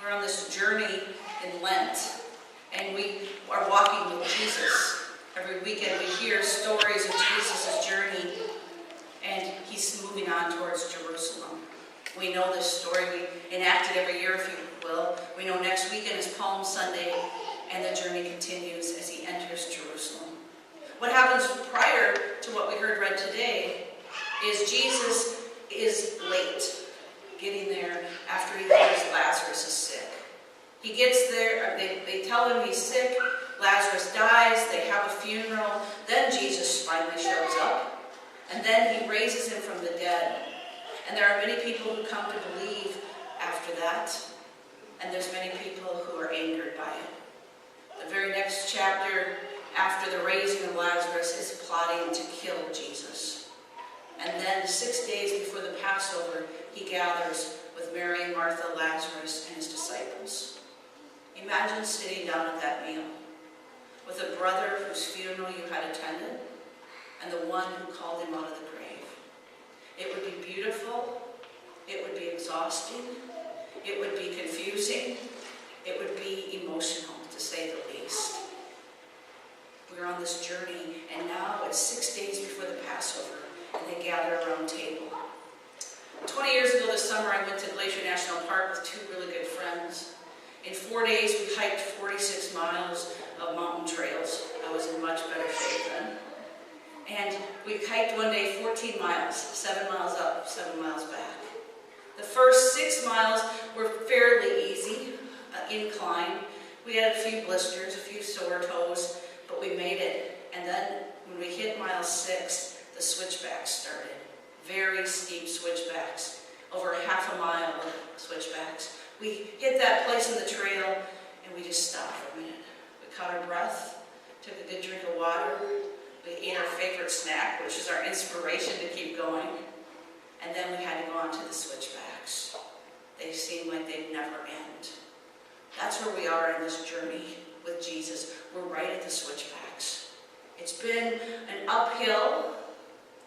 We're on this journey in Lent, and we are walking with Jesus. Every weekend we hear stories of Jesus' journey, and he's moving on towards Jerusalem. We know this story. We enact it every year, if you will. We know next weekend is Palm Sunday, and the journey continues as he enters Jerusalem. What happens prior to what we heard read today is Jesus is late getting there after he hears Lazarus is sick. He gets there, they tell him he's sick, Lazarus dies, they have a funeral, then Jesus finally shows up, and then he raises him from the dead. And there are many people who come to believe after that, and there's many people who are angered by it. The very next chapter after the raising of Lazarus is plotting to kill Jesus. And then 6 days before the Passover, he gathers with Mary, Martha, Lazarus, and his disciples. Imagine sitting down at that meal with a brother whose funeral you had attended and the one who called him out of the grave. It would be beautiful. It would be exhausting. It would be confusing. It would be emotional, to say the least. We're on this journey, and now it's 6 days before the Passover, and they gather around table. 20 years ago this summer, I went to Glacier National Park with 2 really good friends. In 4 days, we hiked 46 miles of mountain trails. I was in much better shape then. And we hiked one day 14 miles, 7 miles up, 7 miles back. The first 6 miles were fairly easy, incline. We had a few blisters, a few sore toes, but we made it. And then when we hit mile 6, the switchbacks started. Very steep switchbacks, over half a mile of switchbacks. We hit that place in the trail, and we just stopped for a minute. We caught our breath, took a good drink of water. We ate our favorite snack, which is our inspiration to keep going. And then we had to go on to the switchbacks. They seem like they'd never end. That's where we are in this journey with Jesus. We're right at the switchbacks. It's been an uphill,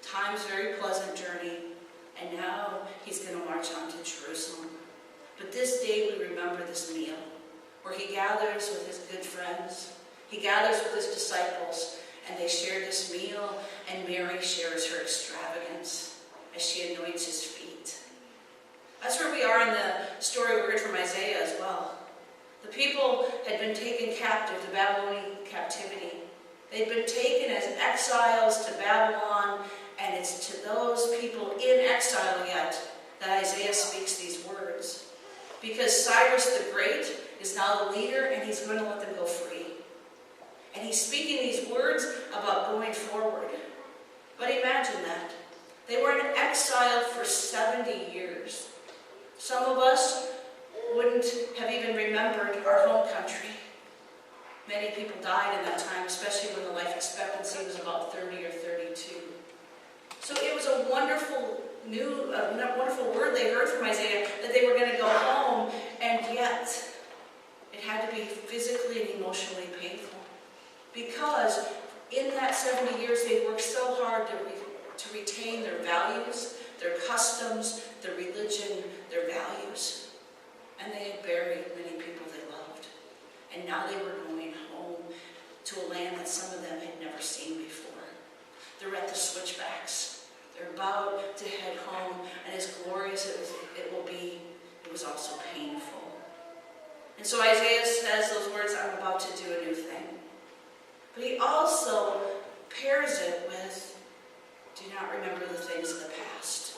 times very pleasant journey, and now he's going to march on to Jerusalem. But this day we remember this meal, where he gathers with his good friends, he gathers with his disciples, and they share this meal, and Mary shares her extravagance as she anoints his feet. That's where we are in the story we heard from Isaiah as well. The people had been taken captive to Babylonian captivity. They'd been taken as exiles to Babylon, and it's to those people in exile yet that Isaiah speaks these words. Because Cyrus the Great is now the leader, and he's going to let them go free. And he's speaking these words about going forward. But imagine that. They were in exile for 70 years. Some of us wouldn't have even remembered our home country. Many people died in that time, especially when the life expectancy was about 30 or 32. So it was a wonderful word they heard from Isaiah, that they were going to go home, and yet it had to be physically and emotionally painful. Because in that 70 years, they worked so hard to retain their values, their customs, their religion, their values. And they had buried many people they loved. And now they were going home to a land that some of them had never seen before. They're at the switchbacks. They're about to head home, and as glorious as it will be, it was also painful. And so Isaiah says those words, I'm about to do a new thing. But he also pairs it with, do not remember the things of the past.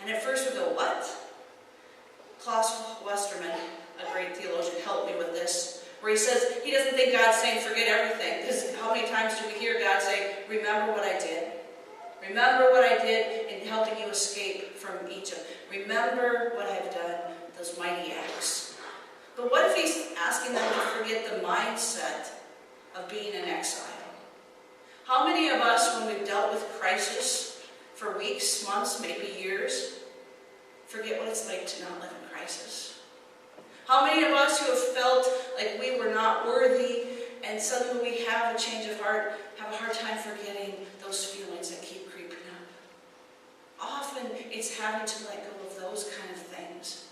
And at first we go, what? Klaus Westermann, a great theologian, helped me with this, where he says he doesn't think God's saying forget everything, because how many times do we hear God say, remember what I did? Remember what I did in helping you escape from Egypt. Remember what I've done, those mighty acts. But what if he's asking them to forget the mindset of being in exile? How many of us, when we've dealt with crisis for weeks, months, maybe years, forget what it's like to not live in crisis? How many of us who have felt like we were not worthy, and suddenly we have a change of heart, have a hard time forgetting those feelings that keep creeping up? Often it's having to let go of those kind of things.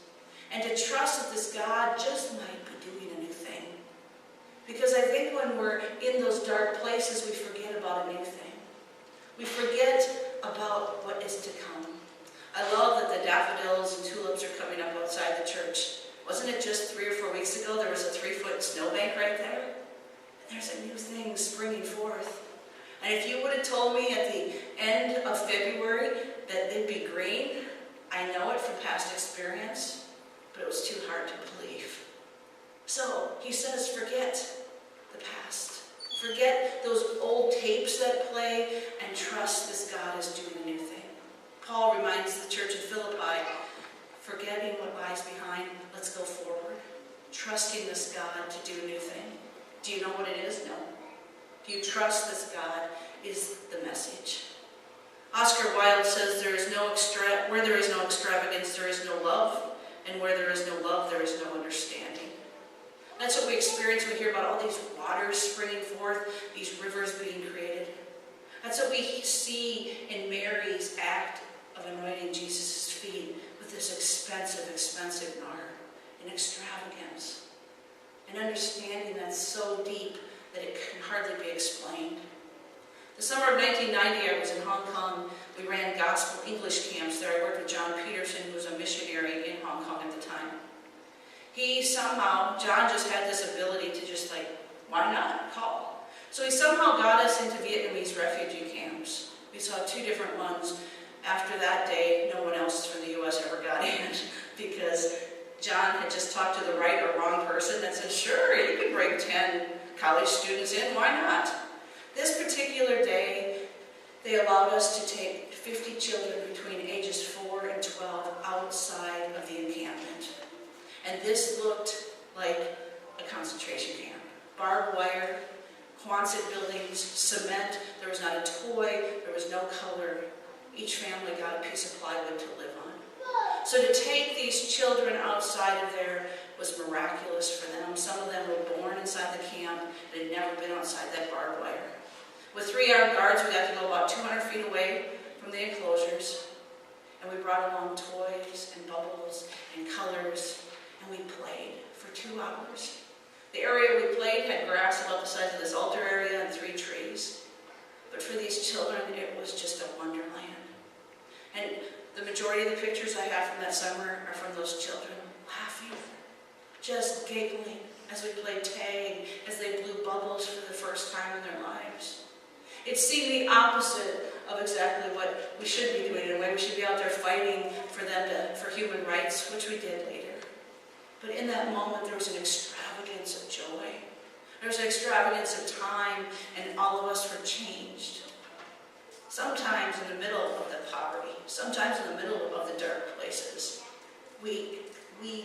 and to trust that this God just might be doing a new thing. Because I think when we're in those dark places, we forget about a new thing. We forget about what is to come. I love that the daffodils and tulips are coming up outside the church. Wasn't it just 3 or 4 weeks ago there was a 3-foot snowbank right there? And there's a new thing springing forth. And if you would have told me at the end of February that they'd be green, I know it from past experience, but it was too hard to believe. So he says, forget the past. Forget those old tapes that play and trust this God is doing a new thing. Paul reminds the church in Philippi, forgetting what lies behind, let's go forward. Trusting this God to do a new thing. Do you know what it is? No. Do you trust this God is the message. Oscar Wilde says where there is no extravagance, there is no love. And where there is no love, there is no understanding. That's what we experience when we hear about all these waters springing forth, these rivers being created. That's what we see in Mary's act of anointing Jesus' feet with this expensive nard, an extravagance, an understanding that's so deep that it can hardly be explained. The summer of 1990, I was in Hong Kong. We ran gospel English camps there. I worked with John Peterson, who was a missionary in Hong Kong at the time. John just had this ability to just why not? Call. So he somehow got us into Vietnamese refugee camps. We saw 2 different ones. After that day, no one else from the U.S. ever got in because John had just talked to the right or wrong person that said, sure, you can bring 10 college students in, why not? This particular day, they allowed us to take 50 children between ages 4 and 12 outside of the encampment. And this looked like a concentration camp. Barbed wire, Quonset buildings, cement, there was not a toy, there was no color. Each family got a piece of plywood to live on. So to take these children outside of there was miraculous for them. Some of them were born inside the camp and had never been outside that barbed wire. With 3 armed guards, we got to go about 200 feet away from the enclosures. And we brought along toys and bubbles and colors, and we played for 2 hours. The area we played had grass about the size of this altar area and 3 trees. But for these children, it was just a wonderland. And the majority of the pictures I have from that summer are from those children laughing, just giggling as we played tag, as they blew bubbles for the first time in their lives. It seemed the opposite of exactly what we should be doing in a way. We should be out there fighting for for human rights, which we did later. But in that moment, there was an extravagance of joy. There was an extravagance of time, and all of us were changed. Sometimes in the middle of the poverty, sometimes in the middle of the dark places, we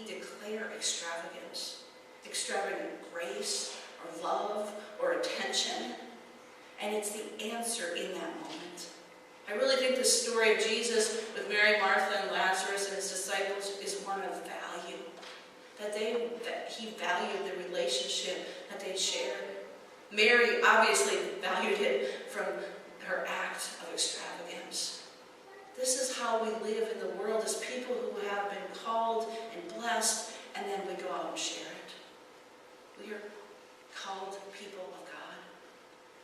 declare extravagance, extravagant grace, or love, or attention. And it's the answer in that moment. I really think the story of Jesus with Mary, Martha, and Lazarus and his disciples is one of value. That he valued the relationship that they shared. Mary obviously valued it from her act of extravagance. This is how we live in the world as people who have been called and blessed, and then we go out and share it. We are called people of God.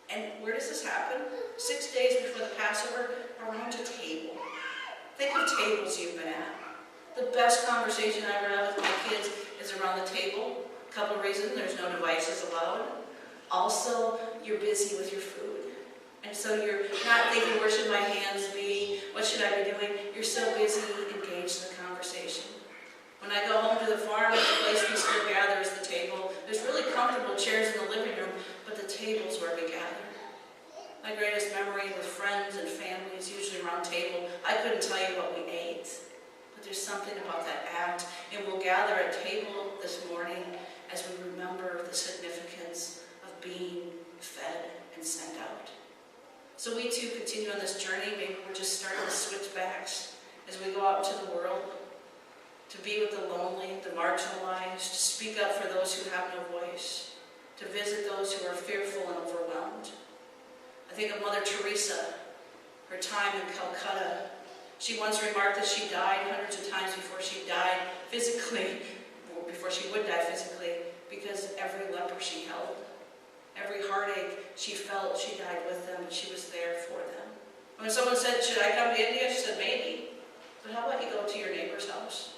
And where does this happen? 6 days before the Passover, around a table. Think of tables you've been at. The best conversation I ever had with my kids is around the table. A couple of reasons: there's no devices allowed. Also, you're busy with your food. And so you're not thinking, where should my hands be? What should I be doing? You're so busy, engaged in the conversation. When I go home to the farm, the place we still gather is the table. There's really comfortable chairs in the living room, but the table's where we gather. My greatest memory with friends and family is usually around table. I couldn't tell you what we ate, but there's something about that act. And we'll gather at table this morning as we remember the significance of being fed and sent out. So we too continue on this journey. Maybe we're just starting to switch backs as we go out into the world, to be with the lonely, the marginalized, to speak up for those who have no voice, to visit those who are fearful and overwhelmed. I think of Mother Teresa, her time in Calcutta, She once remarked that she died hundreds of times before she died physically, or before she would die physically, because every leper she held, every heartache she felt, she died with them, and she was there for them. When someone said, should I come to India? She said, maybe. But how about you go to your neighbor's house?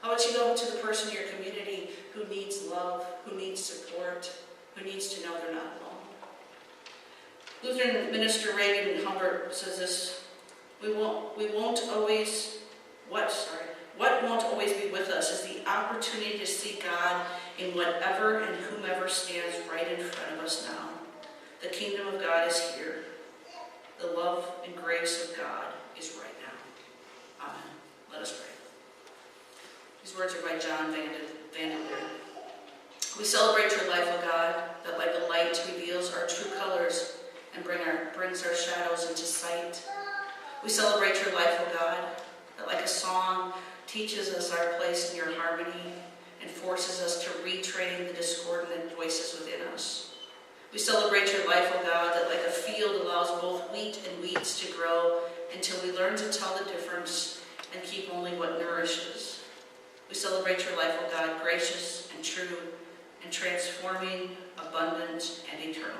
How about you go to the person in your community who needs love, who needs support, who needs to know they're not alone? Lutheran minister Reagan Humbert says this, what won't always be with us is the opportunity to see God in whatever and whomever stands right in front of us now. The kingdom of God is here. The love and grace of God is right now. Amen. Let us pray. These words are by John Vanderleer. We celebrate your life, O God, that like a light reveals our true colors and brings our shadows into sight. We celebrate your life, O God, that like a song teaches us our place in your harmony and forces us to retrain the discordant voices within us. We celebrate your life, O God, that like a field allows both wheat and weeds to grow until we learn to tell the difference and keep only what nourishes. We celebrate your life, O God, gracious and true and transforming, abundant and eternal.